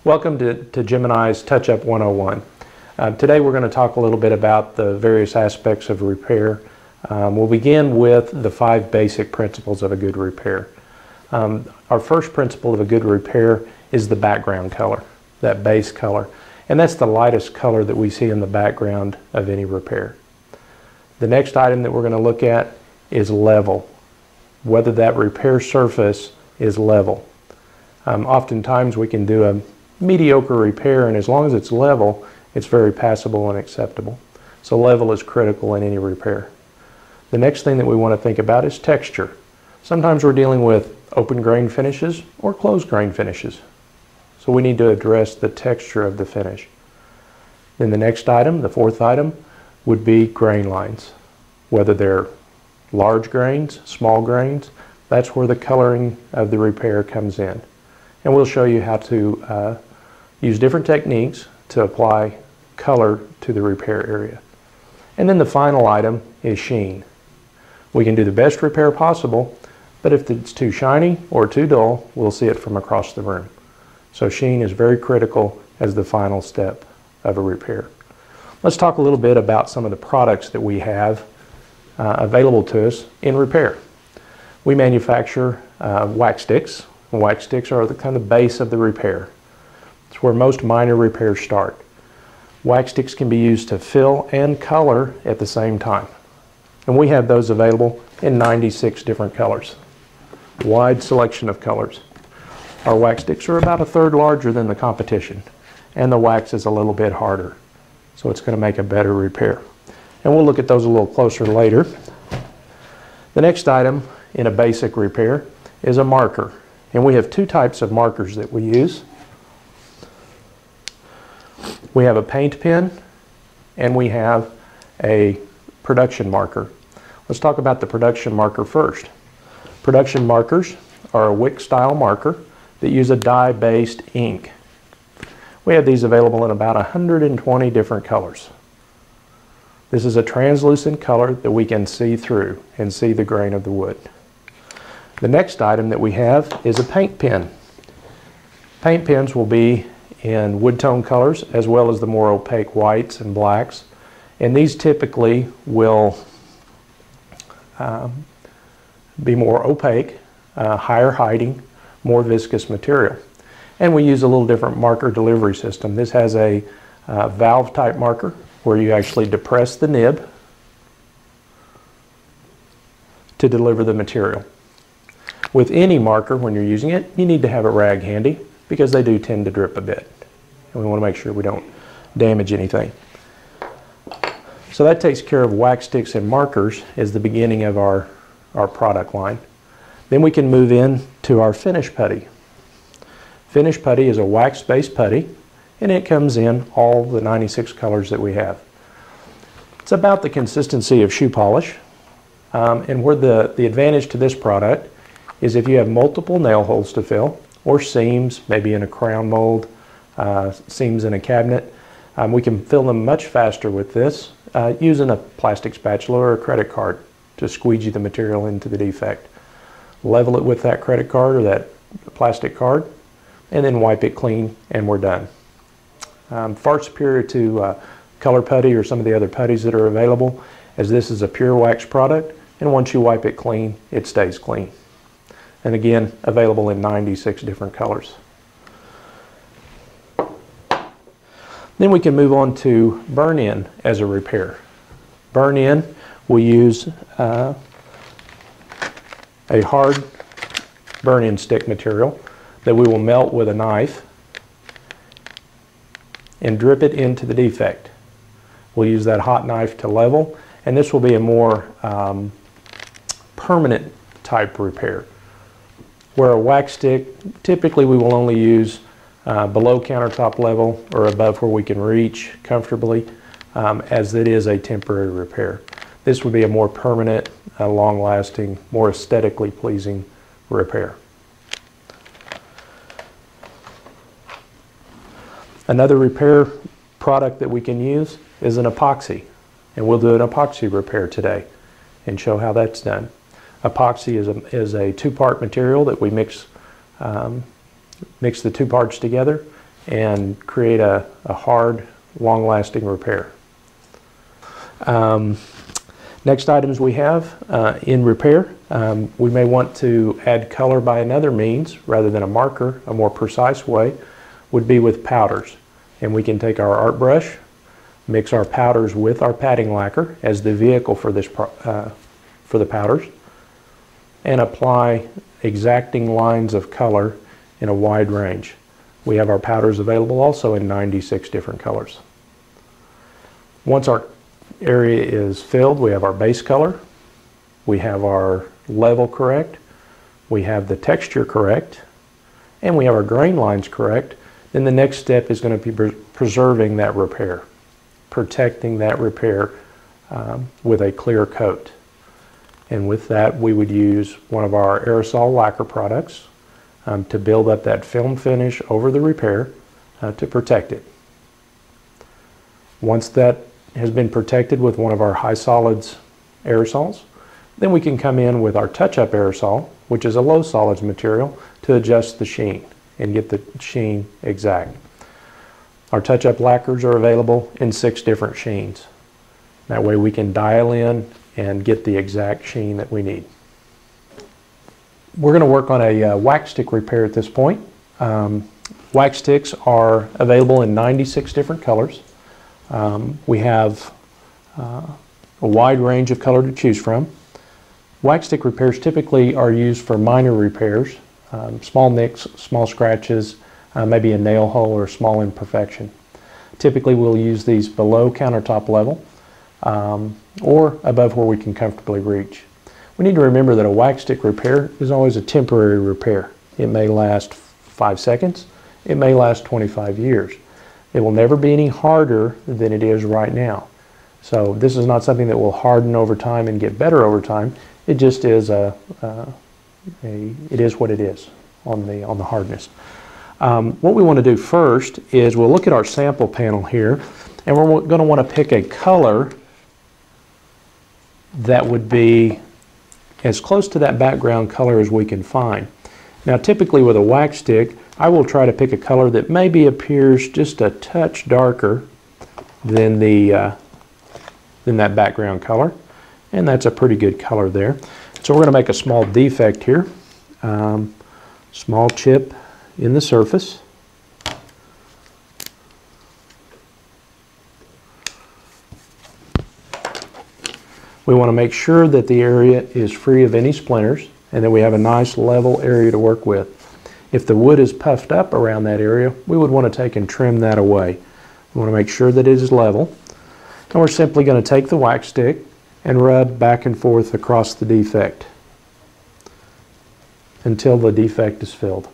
Welcome to Gemini's Touch-Up 101. Today we're going to talk a little bit about the various aspects of repair. We'll begin with the 5 basic principles of a good repair. Our first principle of a good repair is the background color, that base color. And that's the lightest color that we see in the background of any repair. The next item that we're going to look at is level, whether that repair surface is level. Oftentimes we can do a mediocre repair, and as long as it's level, it's very passable and acceptable. So level is critical in any repair. The next thing that we want to think about is texture. Sometimes we're dealing with open grain finishes or closed grain finishes. So we need to address the texture of the finish. Then the next item, the fourth item, would be grain lines. Whether they're large grains, small grains, that's where the coloring of the repair comes in. And we'll show you how to use different techniques to apply color to the repair area. And then the final item is sheen. We can do the best repair possible, but if it's too shiny or too dull, we'll see it from across the room. So sheen is very critical as the final step of a repair. Let's talk a little bit about some of the products that we have available to us in repair. We manufacture wax sticks. Wax sticks are the kind of base of the repair. It's where most minor repairs start. Wax sticks can be used to fill and color at the same time. And we have those available in 96 different colors. Wide selection of colors. Our wax sticks are about 1/3 larger than the competition, and the wax is a little bit harder. So it's going to make a better repair. And we'll look at those a little closer later. The next item in a basic repair is a marker. And we have 2 types of markers that we use. We have a paint pen and we have a production marker. Let's talk about the production marker first. Production markers are a wick style marker that use a dye-based ink. We have these available in about 120 different colors. This is a translucent color that we can see through and see the grain of the wood. The next item that we have is a paint pen. Paint pens will be in wood tone colors as well as the more opaque whites and blacks. And these typically will be more opaque, higher hiding, more viscous material. And we use a little different marker delivery system. This has a valve type marker where you actually depress the nib to deliver the material. With any marker, when you're using it, you need to have a rag handy because they do tend to drip a bit. And we want to make sure we don't damage anything. So that takes care of wax sticks and markers as the beginning of our product line. Then we can move in to our finish putty. Finish putty is a wax-based putty, and it comes in all the 96 colors that we have. It's about the consistency of shoe polish, and where the advantage to this product is if you have multiple nail holes to fill, or seams, maybe in a crown mold, seams in a cabinet, we can fill them much faster with this using a plastic spatula or a credit card to squeegee the material into the defect. Level it with that credit card or that plastic card, and then wipe it clean, and we're done. Far superior to color putty or some of the other putties that are available, as this is a pure wax product, and once you wipe it clean, it stays clean. And again, available in 96 different colors. Then we can move on to burn-in as a repair. Burn-in, we use a hard burn-in stick material that we will melt with a knife and drip it into the defect. We'll use that hot knife to level, and this will be a more permanent type repair. Where a wax stick, typically we will only use below countertop level or above where we can reach comfortably, as it is a temporary repair. This would be a more permanent, long-lasting, more aesthetically pleasing repair. Another repair product that we can use is an epoxy, and we'll do an epoxy repair today and show how that's done. Epoxy is a 2-part material that we mix the 2 parts together and create a hard, long-lasting repair. Next items we have in repair, we may want to add color by another means rather than a marker. A more precise way would be with powders. And we can take our art brush, mix our powders with our padding lacquer as the vehicle for this for the powders, and apply exacting lines of color in a wide range. We have our powders available also in 96 different colors. Once our area is filled, we have our base color, we have our level correct, we have the texture correct, and we have our grain lines correct. Then the next step is going to be preserving that repair, protecting that repair with a clear coat. And with that, we would use one of our aerosol lacquer products to build up that film finish over the repair to protect it. Once that has been protected with one of our high solids aerosols, then we can come in with our touch-up aerosol, which is a low solids material, to adjust the sheen and get the sheen exact. Our touch-up lacquers are available in 6 different sheens. That way we can dial in and get the exact sheen that we need. We're going to work on a wax stick repair at this point. Wax sticks are available in 96 different colors. We have a wide range of color to choose from. Wax stick repairs typically are used for minor repairs, small nicks, small scratches, maybe a nail hole or a small imperfection. Typically we'll use these below countertop level or above where we can comfortably reach. We need to remember that a wax stick repair is always a temporary repair. It may last 5 seconds, it may last 25 years. It will never be any harder than it is right now. So this is not something that will harden over time and get better over time. It just is it is what it is on the hardness. What we want to do first is we'll look at our sample panel here, and we're going to want to pick a color that would be as close to that background color as we can find. Now typically with a wax stick, I will try to pick a color that maybe appears just a touch darker than that background color, and that's a pretty good color there. So we're going to make a small defect here, small chip in the surface. We want to make sure that the area is free of any splinters and that we have a nice level area to work with. If the wood is puffed up around that area, we would want to take and trim that away. We want to make sure that it is level. And we're simply going to take the wax stick and rub back and forth across the defect until the defect is filled.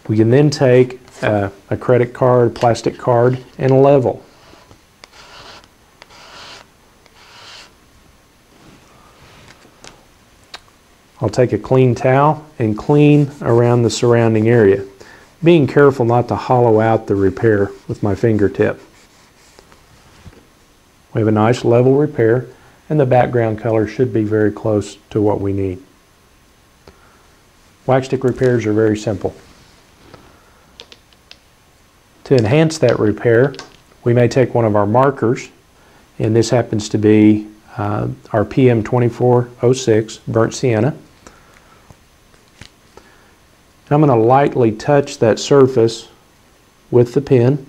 We can then take a credit card, plastic card, and level. I'll take a clean towel and clean around the surrounding area, being careful not to hollow out the repair with my fingertip. We have a nice level repair, and the background color should be very close to what we need. Wax stick repairs are very simple. To enhance that repair, we may take one of our markers, and this happens to be our PM2406 burnt sienna. I'm going to lightly touch that surface with the pen,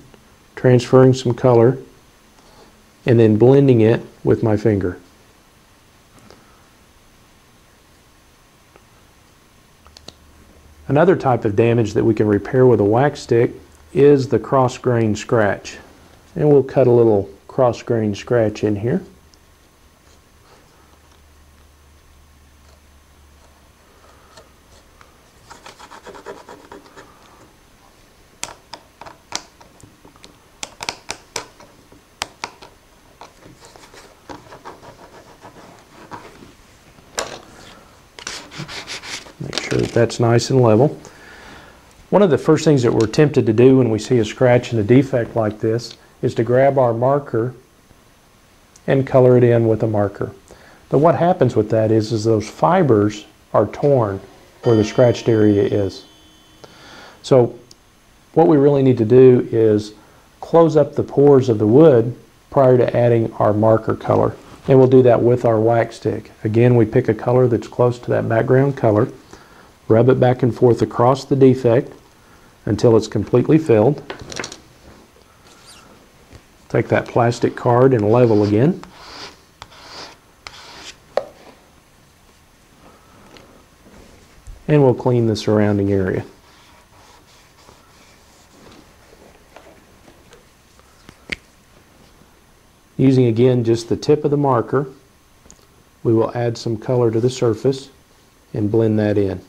transferring some color, and then blending it with my finger. Another type of damage that we can repair with a wax stick is the cross-grain scratch. And we'll cut a little cross-grain scratch in here. Make sure that that's nice and level. One of the first things that we're tempted to do when we see a scratch and a defect like this is to grab our marker and color it in with a marker. But what happens with that is those fibers are torn where the scratched area is. So what we really need to do is close up the pores of the wood prior to adding our marker color. And we'll do that with our wax stick. Again, we pick a color that's close to that background color, rub it back and forth across the defect until it's completely filled. Take that plastic card and level again. And we'll clean the surrounding area. Using again just the tip of the marker, we will add some color to the surface and blend that in.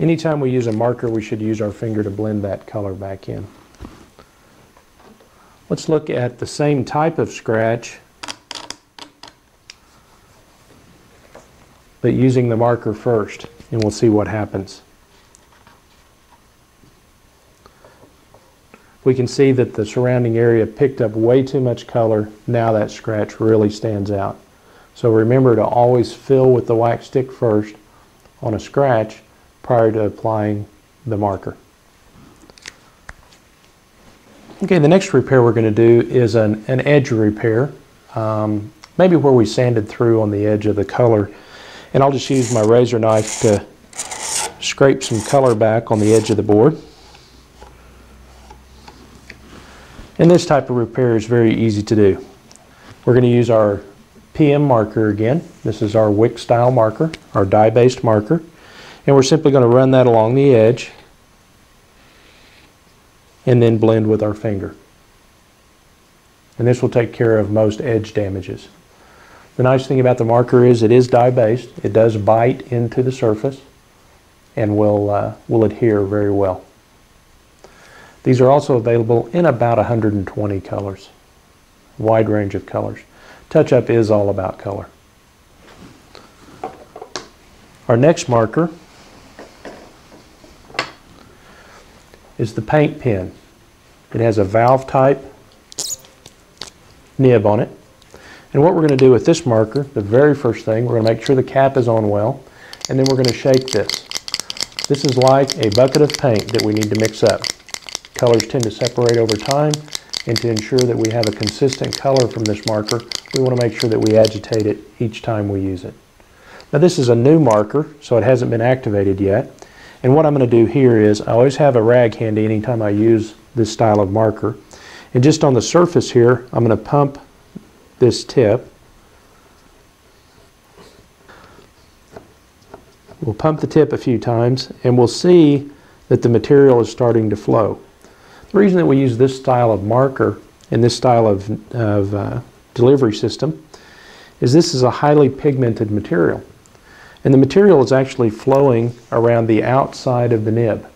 Anytime we use a marker, we should use our finger to blend that color back in. Let's look at the same type of scratch, but using the marker first, and we'll see what happens. We can see that the surrounding area picked up way too much color. Now that scratch really stands out. So remember to always fill with the wax stick first on a scratch prior to applying the marker. Okay, the next repair we're going to do is an edge repair, maybe where we sanded through on the edge of the color. And I'll just use my razor knife to scrape some color back on the edge of the board. And this type of repair is very easy to do. We're going to use our PM marker again. This is our wick style marker, our dye-based marker. And we're simply going to run that along the edge and then blend with our finger. And this will take care of most edge damages. The nice thing about the marker is it is dye-based. It does bite into the surface and will adhere very well. These are also available in about 120 colors, a wide range of colors. Touch-up is all about color. Our next marker is the paint pen. It has a valve type nib on it. And what we're going to do with this marker, the very first thing, we're going to make sure the cap is on well, and then we're going to shake this. This is like a bucket of paint that we need to mix up. Colors tend to separate over time, and to ensure that we have a consistent color from this marker, we want to make sure that we agitate it each time we use it. Now this is a new marker, so it hasn't been activated yet. And what I'm going to do here is, I always have a rag handy anytime I use this style of marker. And just on the surface here, I'm going to pump this tip. We'll pump the tip a few times, and we'll see that the material is starting to flow. The reason that we use this style of marker and this style of delivery system is this is a highly pigmented material. And the material is actually flowing around the outside of the nib.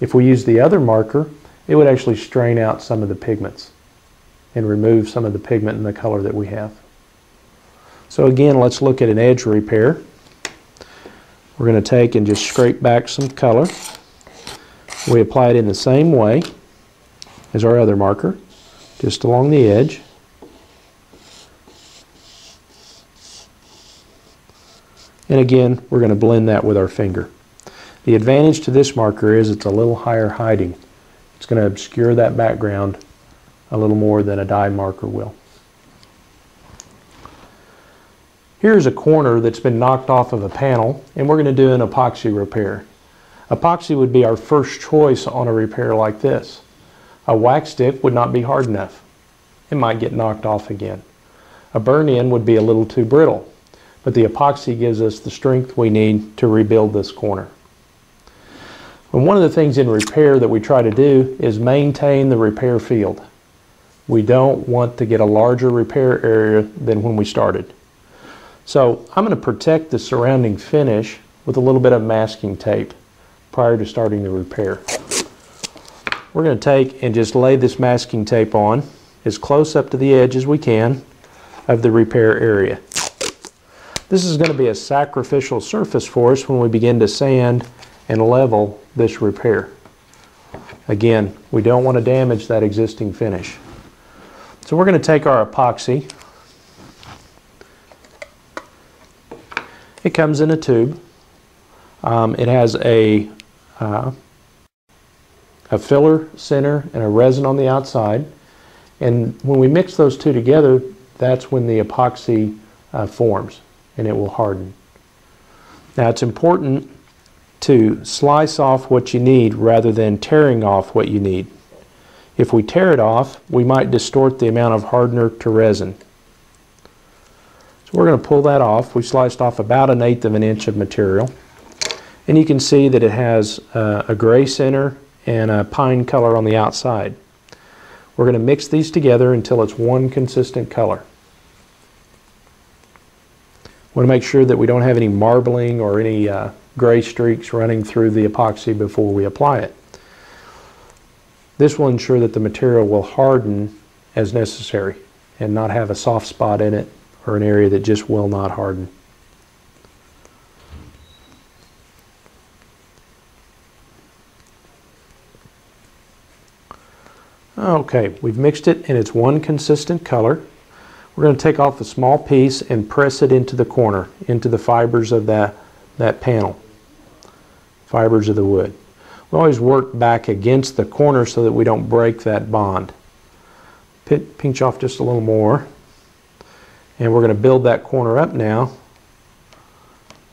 If we use the other marker, it would actually strain out some of the pigments and remove some of the pigment in the color that we have. So again, let's look at an edge repair. We're going to take and just scrape back some color. We apply it in the same way as our other marker, just along the edge. And again, we're going to blend that with our finger. The advantage to this marker is it's a little higher hiding. It's going to obscure that background a little more than a dye marker will. Here's a corner that's been knocked off of a panel, and we're going to do an epoxy repair. Epoxy would be our first choice on a repair like this. A wax stick would not be hard enough. It might get knocked off again. A burn-in would be a little too brittle, but the epoxy gives us the strength we need to rebuild this corner. And one of the things in repair that we try to do is maintain the repair field. We don't want to get a larger repair area than when we started. So I'm going to protect the surrounding finish with a little bit of masking tape prior to starting the repair. We're going to take and just lay this masking tape on as close up to the edge as we can of the repair area. This is going to be a sacrificial surface for us when we begin to sand and level this repair. Again, we don't want to damage that existing finish. So we're going to take our epoxy. It comes in a tube. It has a filler center and a resin on the outside. And when we mix those two together, that's when the epoxy forms and it will harden. Now it's important to slice off what you need rather than tearing off what you need. If we tear it off, we might distort the amount of hardener to resin. So we're going to pull that off. We sliced off about 1/8 of an inch of material. And you can see that it has a gray center and a pine color on the outside. We're going to mix these together until it's one consistent color. We want to make sure that we don't have any marbling or any gray streaks running through the epoxy before we apply it. This will ensure that the material will harden as necessary and not have a soft spot in it or an area that just will not harden. Okay, we've mixed it and it's one consistent color. We're going to take off a small piece and press it into the corner, into the fibers of that panel, fibers of the wood. We always work back against the corner so that we don't break that bond. Pinch off just a little more. And we're going to build that corner up now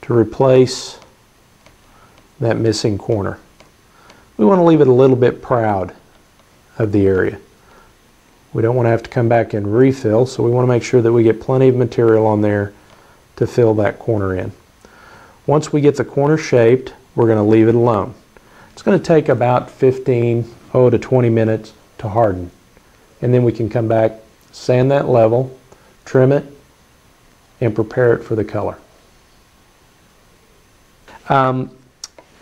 to replace that missing corner. We want to leave it a little bit proud of the area. We don't want to have to come back and refill, so we want to make sure that we get plenty of material on there to fill that corner in. Once we get the corner shaped, we're going to leave it alone. It's going to take about 15 to 20 minutes to harden. And then we can come back, sand that level, trim it, and prepare it for the color.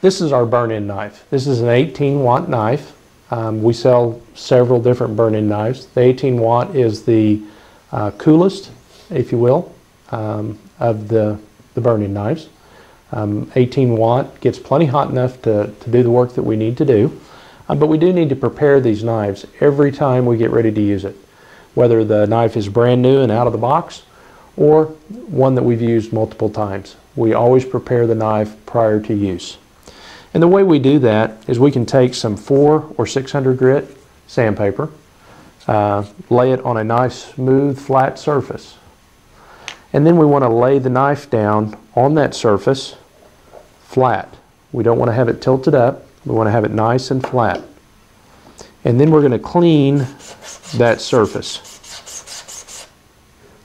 This is our burn-in knife. This is an 18-watt knife. We sell several different burn-in knives. The 18-watt is the coolest, if you will, of the burn-in knives. 18-watt gets plenty hot enough to do the work that we need to do. But we do need to prepare these knives every time we get ready to use it, whether the knife is brand new and out of the box or one that we've used multiple times. We always prepare the knife prior to use. And the way we do that is we can take some 400 or 600 grit sandpaper, lay it on a nice smooth flat surface, and then we want to lay the knife down on that surface flat. We don't want to have it tilted up, we want to have it nice and flat. And then we're going to clean that surface.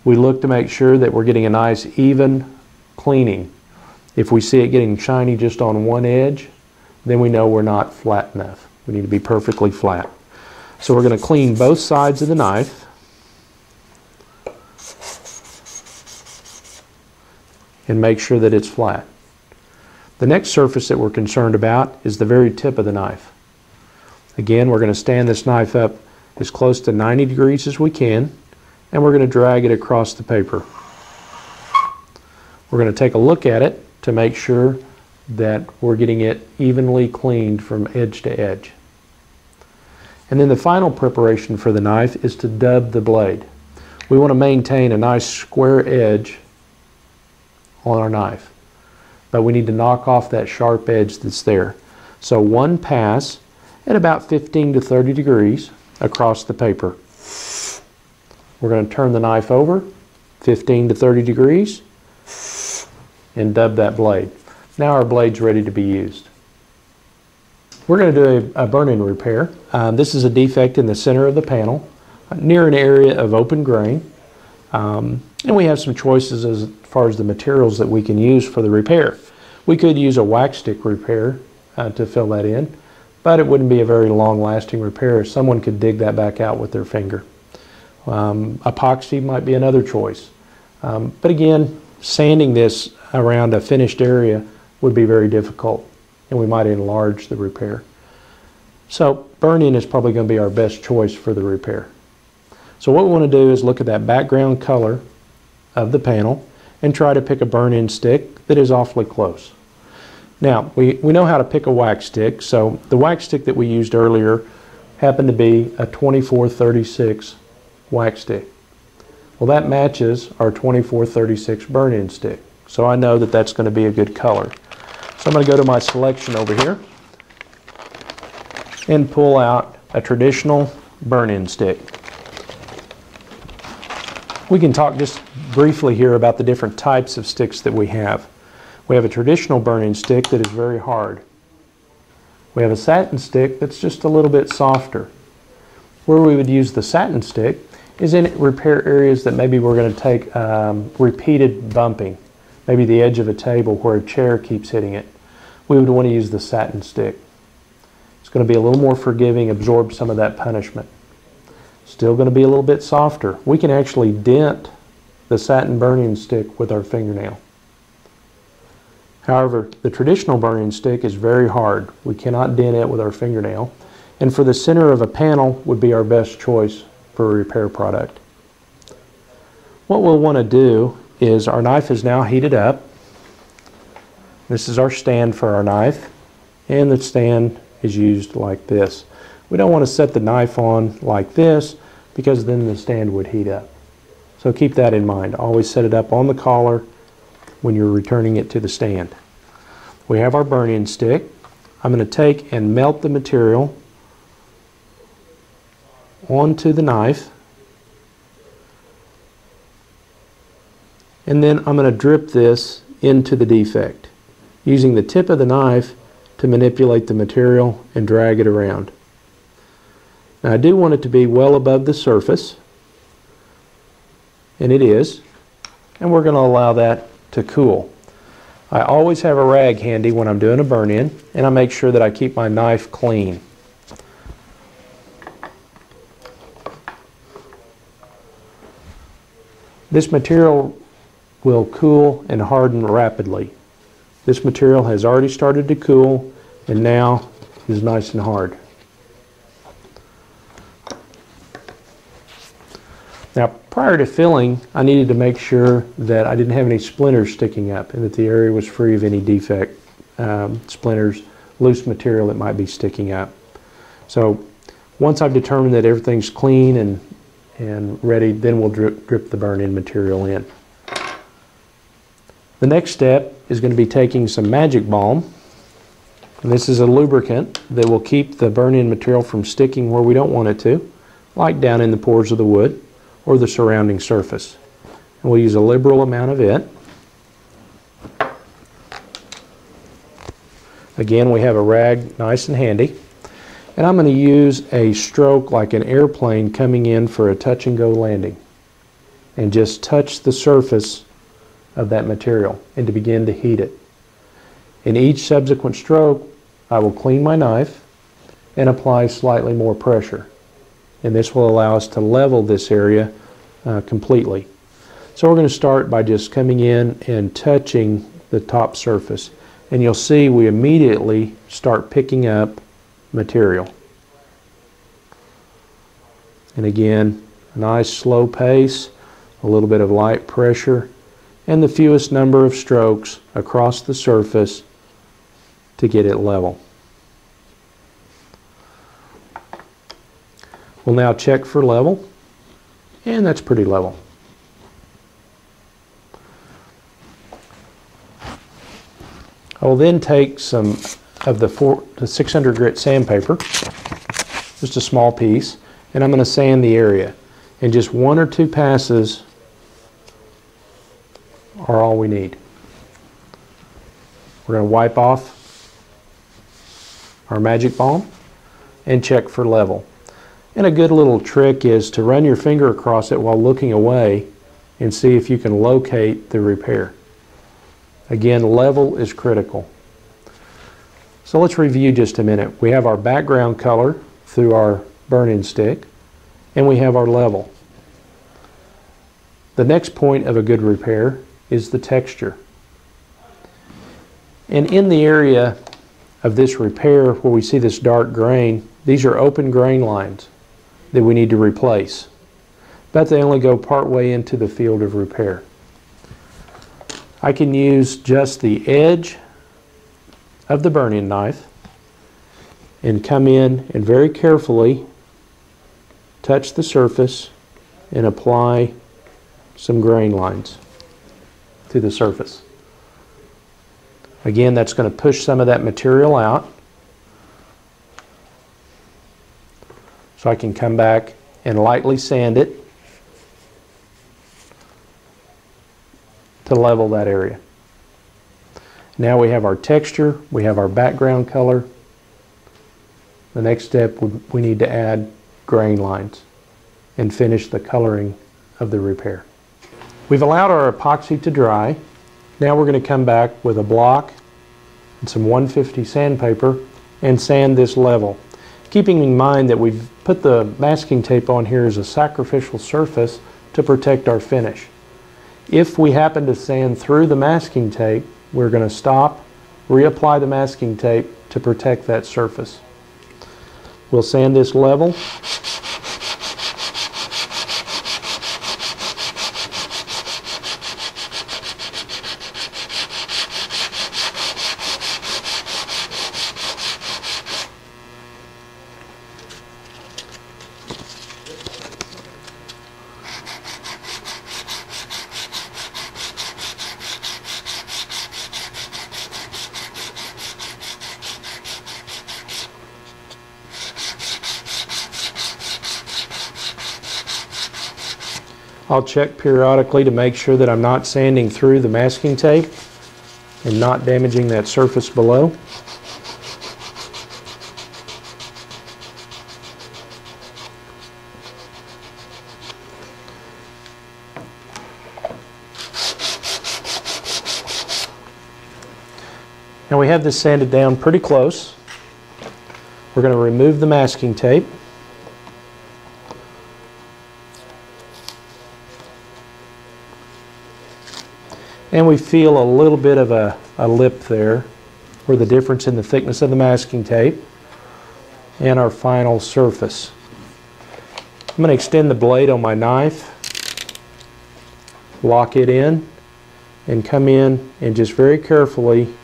We look to make sure that we're getting a nice even cleaning. If we see it getting shiny just on one edge, then we know we're not flat enough. We need to be perfectly flat. So we're going to clean both sides of the knife. And make sure that it's flat. The next surface that we're concerned about is the very tip of the knife. Again, we're going to stand this knife up as close to 90 degrees as we can, and we're going to drag it across the paper. We're going to take a look at it to make sure that we're getting it evenly cleaned from edge to edge. And then the final preparation for the knife is to dub the blade. We want to maintain a nice square edge on our knife, but we need to knock off that sharp edge that's there. So one pass at about 15 to 30 degrees across the paper. We're going to turn the knife over 15 to 30 degrees and dub that blade. Now our blade's ready to be used. We're going to do a burn-in repair. This is a defect in the center of the panel near an area of open grain. And we have some choices as far as the materials that we can use for the repair. We could use a wax stick repair to fill that in, but it wouldn't be a very long-lasting repair. Someone could dig that back out with their finger. Epoxy might be another choice. But again, sanding this around a finished area would be very difficult, and we might enlarge the repair. So burn-in is probably going to be our best choice for the repair. So what we want to do is look at that background color of the panel and try to pick a burn-in stick that is awfully close. Now, we know how to pick a wax stick, so the wax stick that we used earlier happened to be a 2436 wax stick. Well, that matches our 2436 burn-in stick, so I know that that's going to be a good color. So I'm going to go to my selection over here and pull out a traditional burn-in stick. We can talk just briefly here about the different types of sticks that we have. We have a traditional burn-in stick that is very hard. We have a satin stick that's just a little bit softer. Where we would use the satin stick is in repair areas that maybe we're going to take repeated bumping, maybe the edge of a table where a chair keeps hitting it. We would want to use the satin stick. It's going to be a little more forgiving, absorb some of that punishment. Still going to be a little bit softer. We can actually dent the satin burn-in stick with our fingernail. However, the traditional burn-in stick is very hard. We cannot dent it with our fingernail. And for the center of a panel would be our best choice for a repair product. What we'll want to do is our knife is now heated up. This is our stand for our knife, and the stand is used like this. We don't want to set the knife on like this because then the stand would heat up. So keep that in mind. Always set it up on the collar when you're returning it to the stand. We have our burn-in stick. I'm going to take and melt the material onto the knife, and then I'm going to drip this into the defect, using the tip of the knife to manipulate the material and drag it around. Now I do want it to be well above the surface, and it is, and we're going to allow that to cool. I always have a rag handy when I'm doing a burn-in, and I make sure that I keep my knife clean. This material will cool and harden rapidly. This material has already started to cool and now is nice and hard. Now, prior to filling, I needed to make sure that I didn't have any splinters sticking up and that the area was free of any defect, splinters, loose material that might be sticking up. So once I've determined that everything's clean and ready, then we'll drip the burn-in material in. The next step is going to be taking some Magic Balm, and this is a lubricant that will keep the burn-in material from sticking where we don't want it to, like down in the pores of the wood or the surrounding surface. And we'll use a liberal amount of it. Again, we have a rag nice and handy. And I'm going to use a stroke like an airplane coming in for a touch and go landing, and just touch the surface of that material and to begin to heat it. In each subsequent stroke, I will clean my knife and apply slightly more pressure, and this will allow us to level this area completely. So we're going to start by just coming in and touching the top surface, and you'll see we immediately start picking up material. And again, a nice slow pace, a little bit of light pressure, and the fewest number of strokes across the surface to get it level. We'll now check for level, and that's pretty level. I will then take some of the 600 grit sandpaper, just a small piece, and I'm going to sand the area. And just one or two passes are all we need. We're going to wipe off our Magic Balm and check for level. And a good little trick is to run your finger across it while looking away and see if you can locate the repair. Again, level is critical. So let's review just a minute. We have our background color through our burn-in stick, and we have our level. The next point of a good repair is the texture. And in the area of this repair where we see this dark grain, these are open grain lines that we need to replace, but they only go part way into the field of repair. I can use just the edge of the burning knife and come in and very carefully touch the surface and apply some grain lines to the surface. Again, that's going to push some of that material out. So I can come back and lightly sand it to level that area. Now we have our texture, we have our background color. The next step, we need to add grain lines and finish the coloring of the repair. We've allowed our epoxy to dry. Now we're going to come back with a block and some 150 sandpaper and sand this level. Keeping in mind that we've put the masking tape on here as a sacrificial surface to protect our finish. If we happen to sand through the masking tape, we're going to stop, reapply the masking tape to protect that surface. We'll sand this level. I'll check periodically to make sure that I'm not sanding through the masking tape and not damaging that surface below. Now we have this sanded down pretty close. We're going to remove the masking tape. And we feel a little bit of a lip there, where the difference in the thickness of the masking tape and our final surface. I'm going to extend the blade on my knife, lock it in, and come in and just very carefully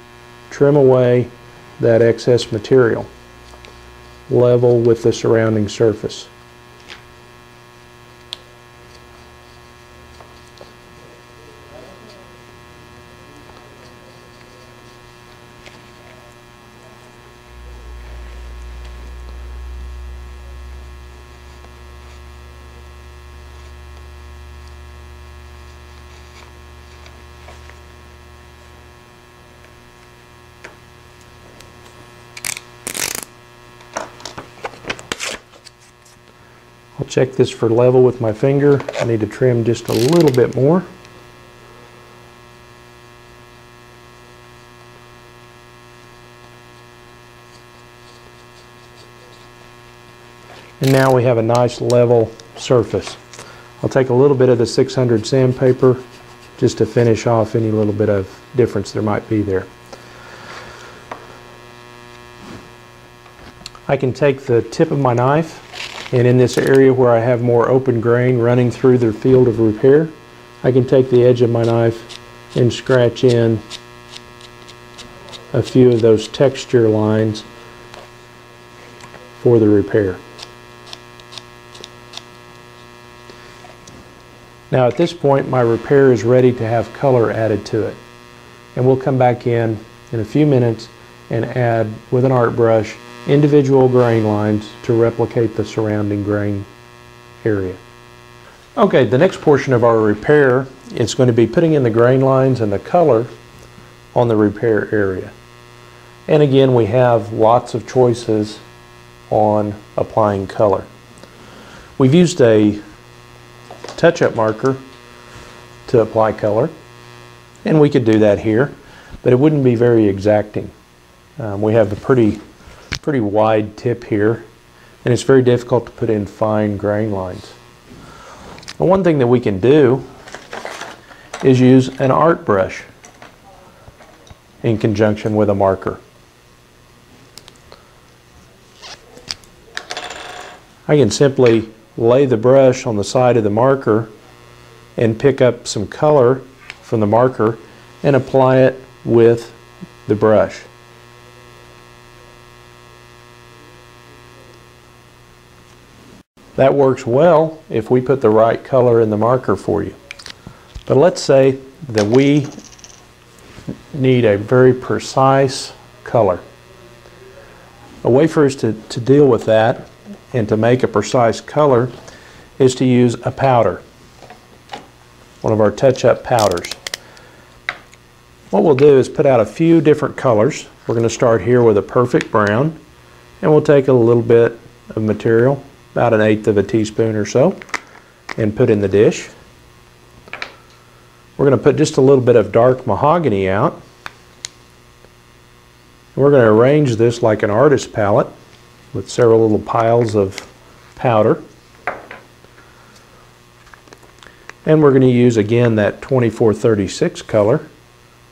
trim away that excess material, level with the surrounding surface. I'll check this for level with my finger. I need to trim just a little bit more. And now we have a nice level surface. I'll take a little bit of the 600 sandpaper just to finish off any little bit of difference there might be there. I can take the tip of my knife, and in this area where I have more open grain running through the field of repair, I can take the edge of my knife and scratch in a few of those texture lines for the repair. Now at this point my repair is ready to have color added to it. And we'll come back in a few minutes and add with an art brush individual grain lines to replicate the surrounding grain area. Okay, the next portion of our repair is going to be putting in the grain lines and the color on the repair area. And again, we have lots of choices on applying color. We've used a touch-up marker to apply color, and we could do that here, but it wouldn't be very exacting. We have a pretty wide tip here, and it's very difficult to put in fine grain lines. And one thing that we can do is use an art brush in conjunction with a marker. I can simply lay the brush on the side of the marker and pick up some color from the marker and apply it with the brush. That works well if we put the right color in the marker for you. But let's say that we need a very precise color. A way for us to deal with that and to make a precise color is to use a powder, one of our touch-up powders. What we'll do is put out a few different colors. We're going to start here with a perfect brown, and we'll take a little bit of material, about 1/8 of a teaspoon or so, and put in the dish. We're going to put just a little bit of dark mahogany out. We're going to arrange this like an artist's palette with several little piles of powder. And we're going to use again that 2436 color,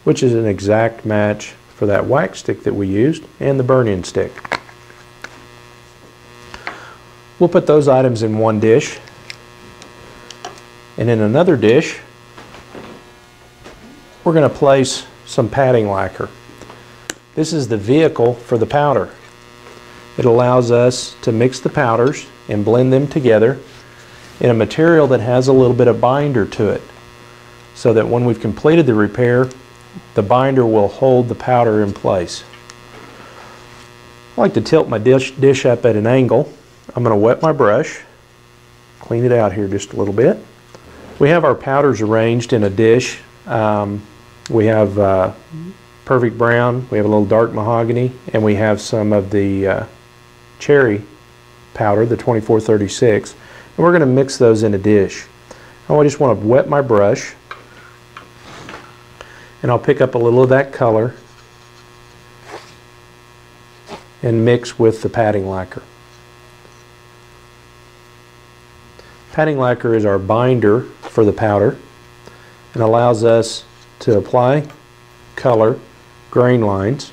which is an exact match for that wax stick that we used and the burn-in stick. We'll put those items in one dish, and in another dish we're going to place some padding lacquer. This is the vehicle for the powder. It allows us to mix the powders and blend them together in a material that has a little bit of binder to it, so that when we've completed the repair, the binder will hold the powder in place. I like to tilt my dish up at an angle. I'm going to wet my brush, clean it out here just a little bit. We have our powders arranged in a dish. We have perfect brown, we have a little dark mahogany, and we have some of the cherry powder, the 2436, and we're going to mix those in a dish. I just want to wet my brush, and I'll pick up a little of that color and mix with the padding lacquer. Padding lacquer is our binder for the powder and allows us to apply color, grain lines,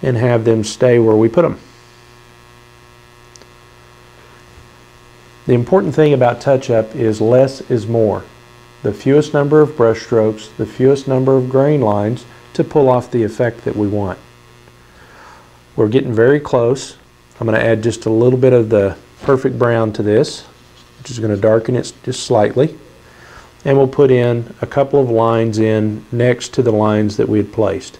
and have them stay where we put them. The important thing about touch-up is less is more. The fewest number of brush strokes, the fewest number of grain lines to pull off the effect that we want. We're getting very close. I'm going to add just a little bit of the perfect brown to this, which is going to darken it just slightly. And we'll put in a couple of lines in next to the lines that we had placed.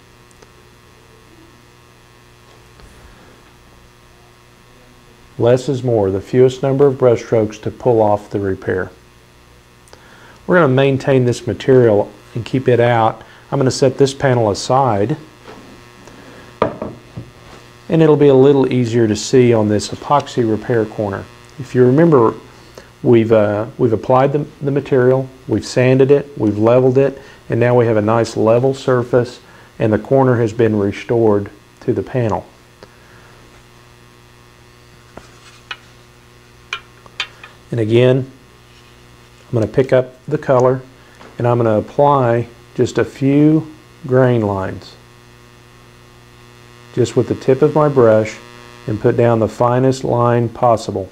Less is more, the fewest number of brush strokes to pull off the repair. We're going to maintain this material and keep it out. I'm going to set this panel aside, and it'll be a little easier to see on this epoxy repair corner. If you remember, we've applied the material, we've sanded it, we've leveled it, and now we have a nice level surface, and the corner has been restored to the panel. And again, I'm going to pick up the color and I'm going to apply just a few grain lines just with the tip of my brush and put down the finest line possible.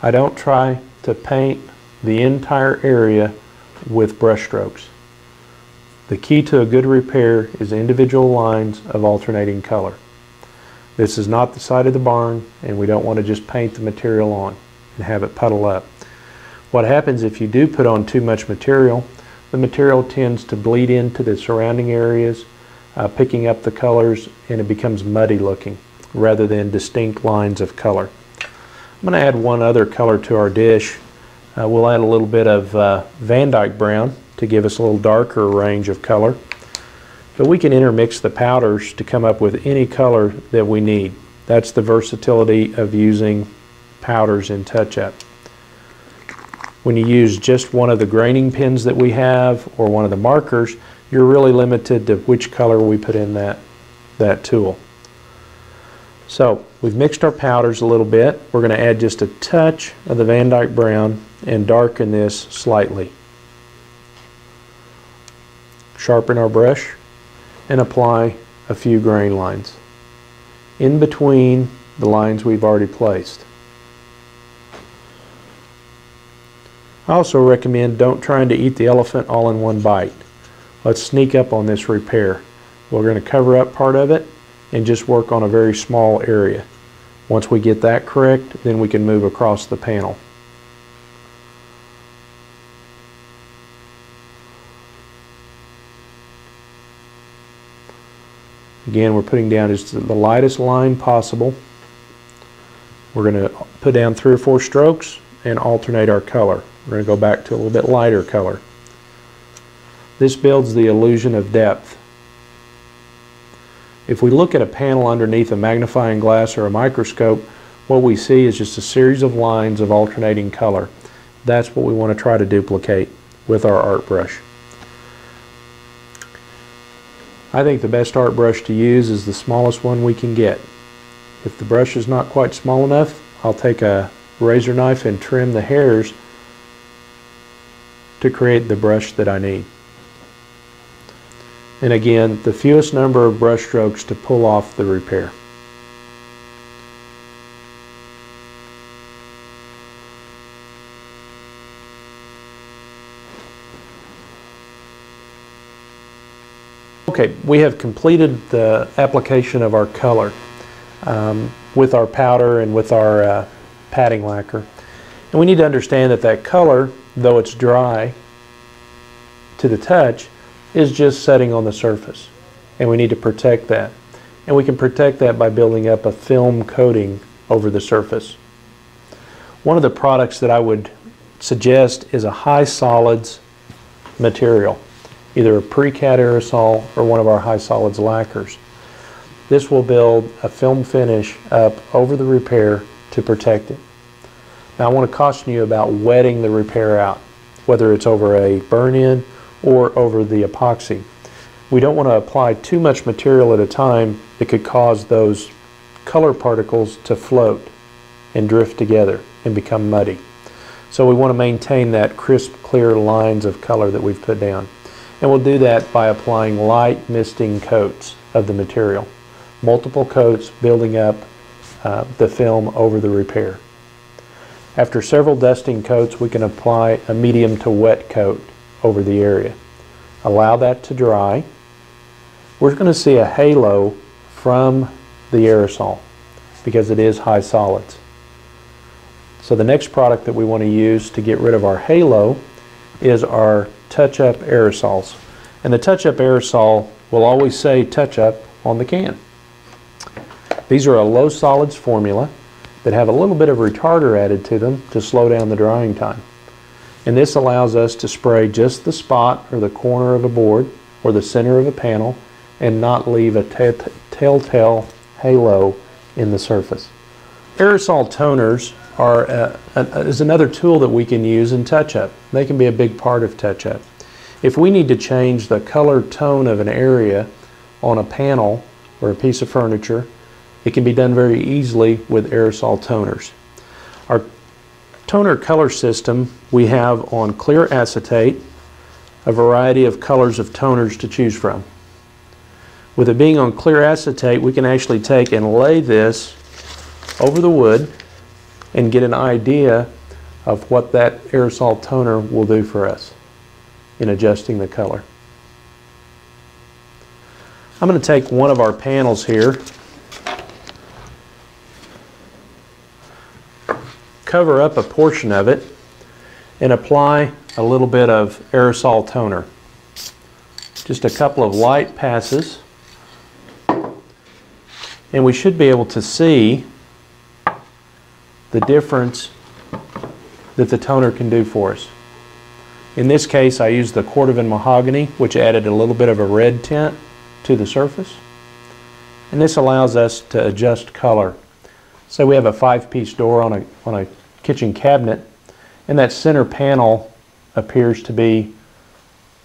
I don't try to paint the entire area with brush strokes. The key to a good repair is individual lines of alternating color. This is not the side of the barn, and we don't want to just paint the material on and have it puddle up. What happens if you do put on too much material, the material tends to bleed into the surrounding areas, picking up the colors, and it becomes muddy looking rather than distinct lines of color. I'm going to add one other color to our dish. We'll add a little bit of Van Dyke brown to give us a little darker range of color. But we can intermix the powders to come up with any color that we need. That's the versatility of using powders in touch-up. When you use just one of the graining pins that we have or one of the markers, you're really limited to which color we put in that tool. So we've mixed our powders a little bit. We're going to add just a touch of the Van Dyke brown and darken this slightly. Sharpen our brush and apply a few grain lines in between the lines we've already placed. I also recommend don't trying to eat the elephant all in one bite. Let's sneak up on this repair. We're going to cover up part of it and just work on a very small area. Once we get that correct, then we can move across the panel. Again, we're putting down just the lightest line possible. We're going to put down 3 or 4 strokes and alternate our color. We're going to go back to a little bit lighter color. This builds the illusion of depth. If we look at a panel underneath a magnifying glass or a microscope, what we see is just a series of lines of alternating color. That's what we want to try to duplicate with our art brush. I think the best art brush to use is the smallest one we can get. If the brush is not quite small enough, I'll take a razor knife and trim the hairs to create the brush that I need. And again, the fewest number of brush strokes to pull off the repair. Okay, we have completed the application of our color with our powder and with our padding lacquer. And we need to understand that that color, though it's dry to the touch, is just setting on the surface. And we need to protect that. And we can protect that by building up a film coating over the surface. One of the products that I would suggest is a high solids material, either a pre-cat aerosol or one of our high solids lacquers. This will build a film finish up over the repair to protect it. Now I want to caution you about wetting the repair out, whether it's over a burn-in or over the epoxy. We don't want to apply too much material at a time that could cause those color particles to float and drift together and become muddy. So we want to maintain that crisp, clear lines of color that we've put down. And we'll do that by applying light misting coats of the material. Multiple coats building up the film over the repair. After several dusting coats, we can apply a medium to wet coat over the area. Allow that to dry. We're going to see a halo from the aerosol because it is high solids. So the next product that we want to use to get rid of our halo is our touch-up aerosols. And the touch-up aerosol will always say touch-up on the can. These are a low solids formula that have a little bit of retarder added to them to slow down the drying time. And this allows us to spray just the spot or the corner of a board or the center of a panel and not leave a telltale halo in the surface. Aerosol toners is another tool that we can use in touch-up. They can be a big part of touch-up. If we need to change the color tone of an area on a panel or a piece of furniture, it can be done very easily with aerosol toners. Our toner color system, we have on clear acetate a variety of colors of toners to choose from. With it being on clear acetate, we can actually take and lay this over the wood and get an idea of what that aerosol toner will do for us in adjusting the color. I'm going to take one of our panels here, cover up a portion of it, and apply a little bit of aerosol toner. Just a couple of light passes, and we should be able to see the difference that the toner can do for us. In this case, I used the Cordovan mahogany, which added a little bit of a red tint to the surface. And this allows us to adjust color. Say we have a 5-piece door on a kitchen cabinet, and that center panel appears to be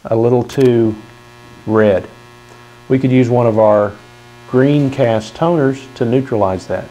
a little too red. We could use one of our green cast toners to neutralize that.